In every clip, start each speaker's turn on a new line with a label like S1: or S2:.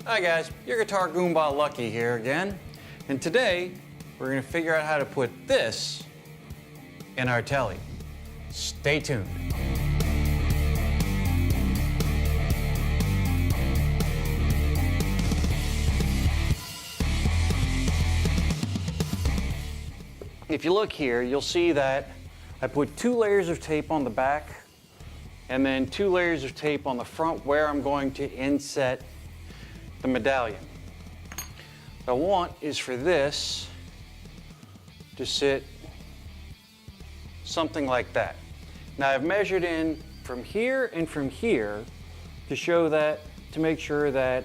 S1: Hi guys, your Guitar Goomba Lucky here again, and today we're going to figure out how to put this in our telly. Stay tuned. If you look here, you'll see that I put 2 layers of tape on the back and then 2 layers of tape on the front where I'm going to inset the medallion. What I want is for this to sit something like that. Now I've measured in from here and from here to show that, to make sure that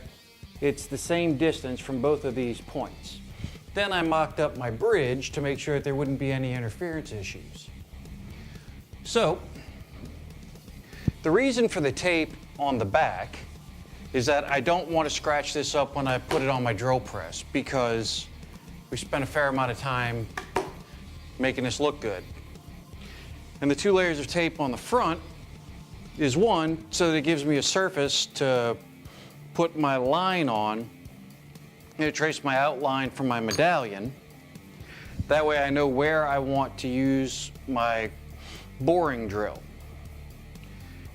S1: it's the same distance from both of these points. Then I mocked up my bridge to make sure that there wouldn't be any interference issues. So, the reason for the tape on the back is that I don't want to scratch this up when I put it on my drill press because we spent a fair amount of time making this look good. And the 2 layers of tape on the front is one, so that it gives me a surface to put my line on and trace my outline from my medallion. That way I know where I want to use my boring drill.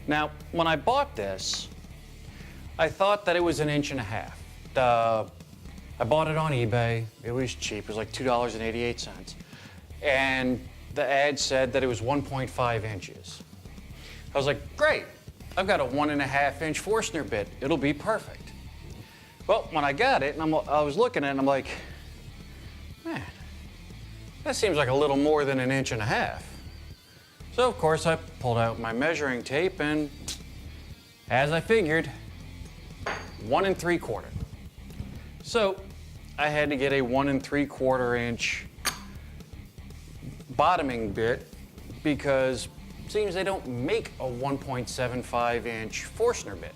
S1: Now, when I bought this, I thought that it was 1.5 inches. I bought it on eBay. It was cheap. It was like $2.88. And the ad said that it was 1.5 inches. I was like, great. I've got a 1.5 inch Forstner bit. It'll be perfect. Well, when I got it, and I was looking at it, and I'm like, man, that seems like a little more than 1.5 inches. So, of course, I pulled out my measuring tape, and as I figured, 1 3/4. So, I had to get a 1 3/4 inch bottoming bit because it seems they don't make a 1.75 inch Forstner bit.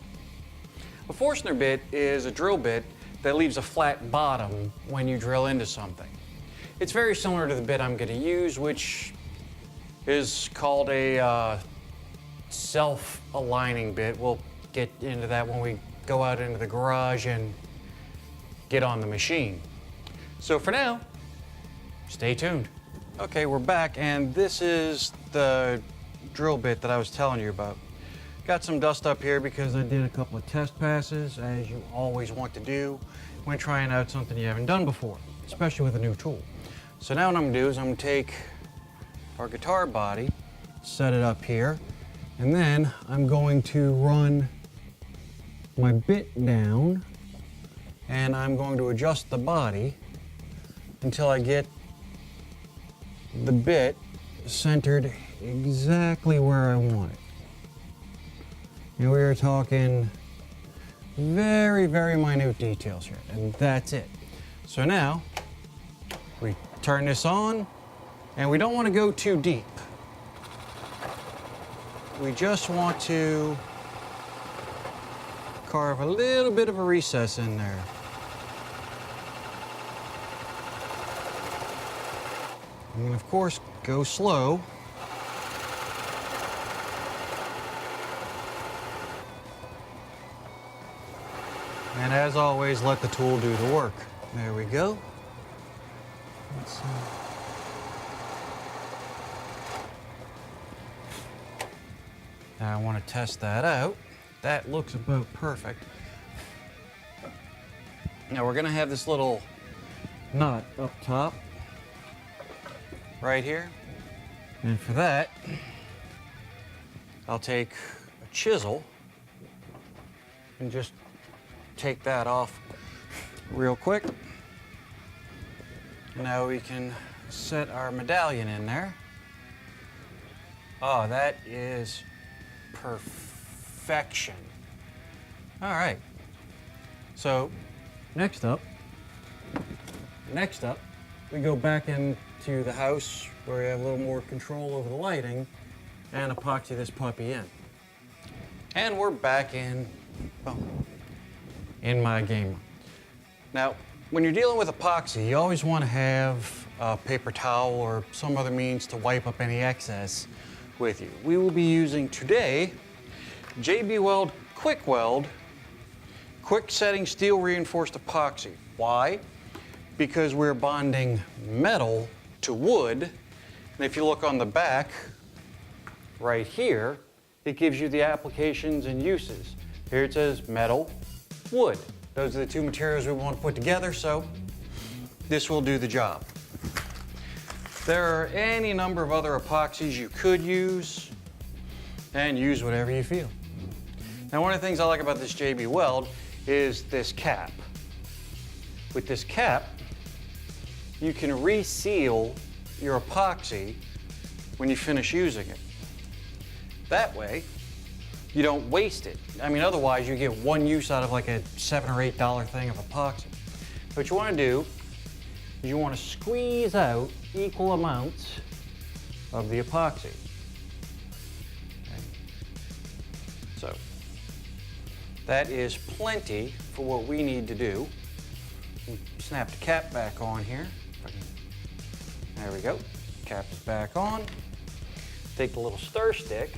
S1: A Forstner bit is a drill bit that leaves a flat bottom when you drill into something. It's very similar to the bit I'm going to use, which is called a self-aligning bit. We'll get into that when we go out into the garage and get on the machine. So for now, stay tuned. Okay, we're back, and this is the drill bit that I was telling you about. Got some dust up here because I did a couple of test passes, as you always want to do when trying out something you haven't done before, especially with a new tool. So now what I'm gonna do is I'm gonna take our guitar body, set it up here, and then I'm going to run my bit down, and I'm going to adjust the body until I get the bit centered exactly where I want it. And we are talking very, very minute details here, and that's it. So now, we turn this on, and we don't want to go too deep. We just want to carve a little bit of a recess in there. And of course, go slow. And as always, let the tool do the work. There we go. Let's see. Now I want to test that out. That looks about perfect. Now we're going to have this little nut up top, right here. And for that, I'll take a chisel and just take that off real quick. Now we can set our medallion in there. Oh, that is perfection. All right. So next up, we go back into the house where we have a little more control over the lighting and epoxy this puppy in. And we're back in, well, in my game room. Now, when you're dealing with epoxy, you always want to have a paper towel or some other means to wipe up any excess with you. We will be using today JB Weld Quick Weld quick setting steel reinforced epoxy. Why? Because we're bonding metal to wood. And if you look on the back, right here, it gives you the applications and uses. Here it says metal, wood. Those are the two materials we want to put together, so this will do the job. There are any number of other epoxies you could use, and use whatever you feel. Now, one of the things I like about this JB Weld is this cap. With this cap, you can reseal your epoxy when you finish using it. That way, you don't waste it. I mean, otherwise you get one use out of like a $7 or $8 thing of epoxy. What you want to do is you want to squeeze out equal amounts of the epoxy. Okay. So, that is plenty for what we need to do. Snap the cap back on here. There we go. Cap is back on. Take the little stir stick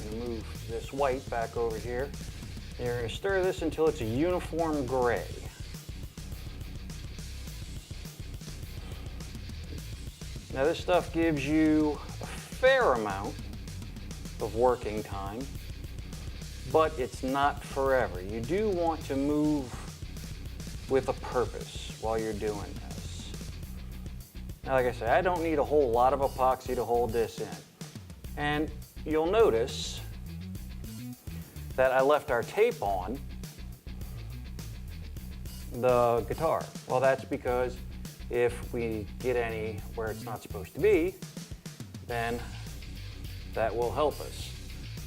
S1: and move this white back over here. And you're going to stir this until it's a uniform gray. Now this stuff gives you a fair amount of working time, but it's not forever. You do want to move with a purpose while you're doing this. Now, like I said, I don't need a whole lot of epoxy to hold this in. And you'll notice that I left our tape on the guitar. Well, that's because if we get any where it's not supposed to be, then that will help us.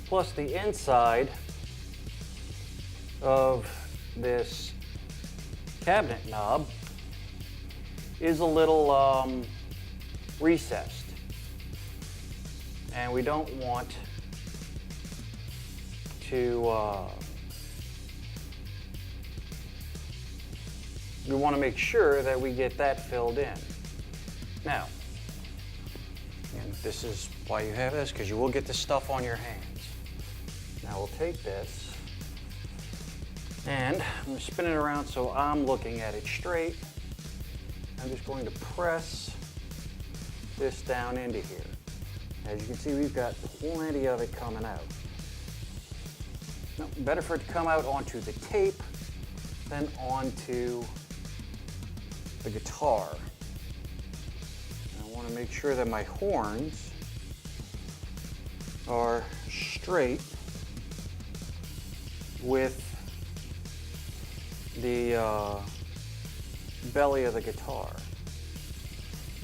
S1: Plus, the inside of this cabinet knob is a little recessed, and we don't want to we want to make sure that we get that filled in. Now, and this is why you have this, because you will get this stuff on your hands. Now we'll take this and I'm going to spin it around so I'm looking at it straight. I'm just going to press this down into here. As you can see, we've got plenty of it coming out. No, better for it to come out onto the tape than onto the guitar. And I want to make sure that my horns are straight with the belly of the guitar.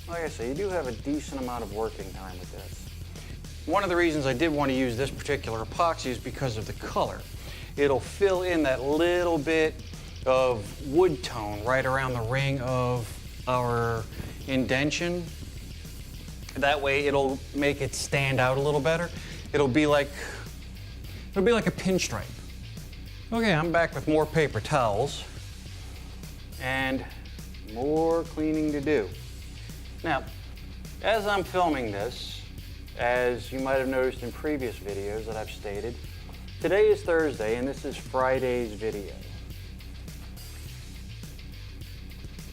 S1: Like I say, you do have a decent amount of working time with this. One of the reasons I did want to use this particular epoxy is because of the color. It'll fill in that little bit of wood tone right around the ring of our indention. That way it'll make it stand out a little better. It'll be like a pinstripe. Okay, I'm back with more paper towels and more cleaning to do. Now, as I'm filming this, as you might have noticed in previous videos that I've stated, today is Thursday and this is Friday's video.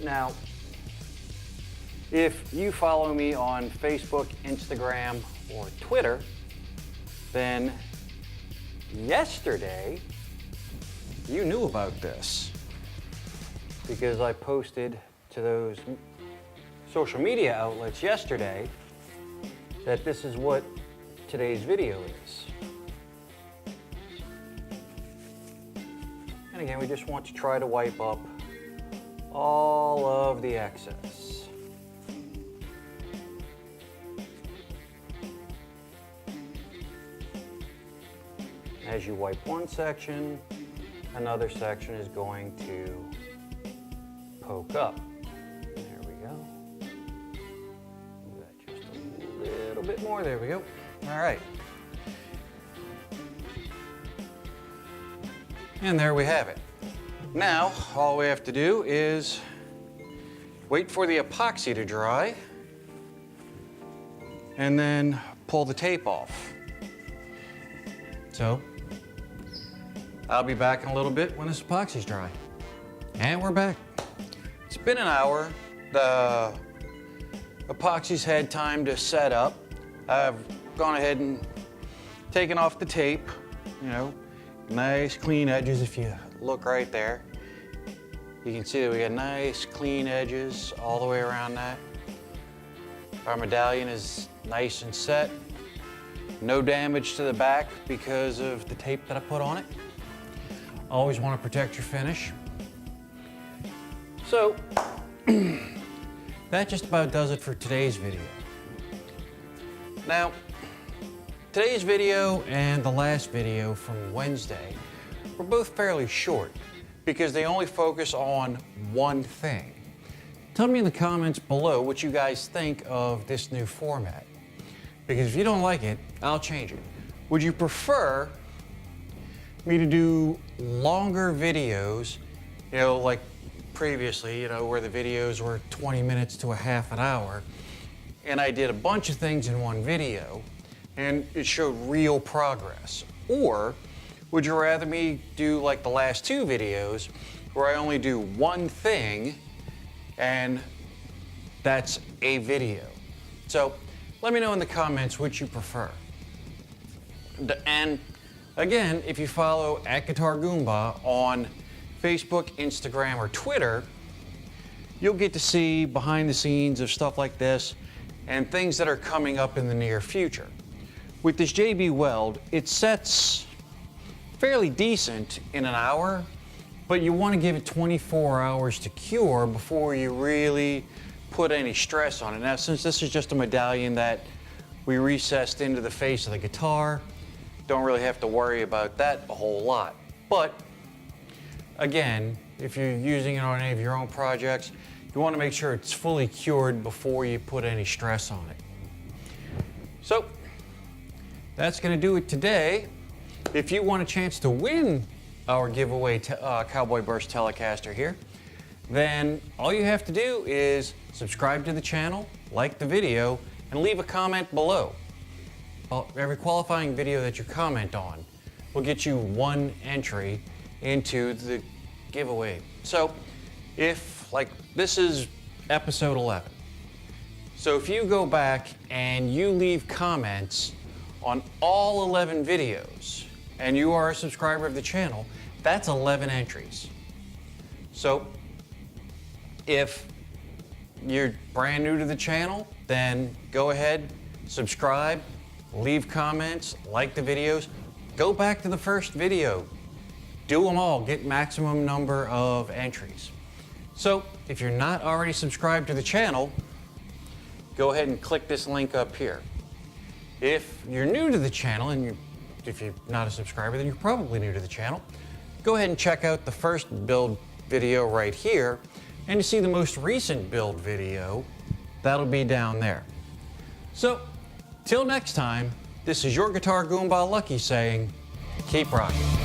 S1: Now, if you follow me on Facebook, Instagram, or Twitter, then yesterday you knew about this because I posted to those social media outlets yesterday that this is what today's video is. And again, we just want to try to wipe up all of the excess. As you wipe one section, another section is going to poke up. There we go. Do that just a little bit more. There we go. All right. And there we have it. Now, all we have to do is wait for the epoxy to dry and then pull the tape off. So, I'll be back in a little bit when this epoxy's dry. And we're back. It's been an hour. The epoxy's had time to set up. I've gone ahead and taken off the tape, you know, nice clean edges. If you look right there, you can see that we got nice clean edges all the way around that. Our medallion is nice and set. No damage to the back because of the tape that I put on it. Always want to protect your finish. So, that just about does it for today's video. Now, today's video and the last video from Wednesday were both fairly short because they only focus on one thing. Tell me in the comments below what you guys think of this new format. Because if you don't like it, I'll change it. Would you prefer me to do longer videos, you know, like previously, you know, where the videos were 20 minutes to a half an hour, and I did a bunch of things in one video, and it showed real progress? Or would you rather me do like the last two videos, where I only do one thing, and that's a video? So let me know in the comments which you prefer. And again, if you follow @GuitarGoomba on Facebook, Instagram, or Twitter, you'll get to see behind the scenes of stuff like this and things that are coming up in the near future. With this JB Weld, it sets fairly decent in an hour, but you want to give it 24 hours to cure before you really put any stress on it. Now, since this is just a medallion that we recessed into the face of the guitar, don't really have to worry about that a whole lot. But again, if you're using it on any of your own projects, you want to make sure it's fully cured before you put any stress on it. So that's going to do it today. If you want a chance to win our giveaway Cowboy Burst Telecaster here, then all you have to do is subscribe to the channel, like the video, and leave a comment below. Every qualifying video that you comment on will get you one entry into the giveaway. So if, like, this is episode 11. So if you go back and you leave comments on all 11 videos and you are a subscriber of the channel, that's 11 entries. So if you're brand new to the channel, then go ahead, subscribe, leave comments, like the videos, go back to the first video, do them all, get maximum number of entries. So if you're not already subscribed to the channel, go ahead and click this link up here. If you're new to the channel, and if you're not a subscriber, then you're probably new to the channel, go ahead and check out the first build video right here, and to see the most recent build video, that'll be down there. So, till next time, this is your Guitar Goomba Lucky saying, keep rocking.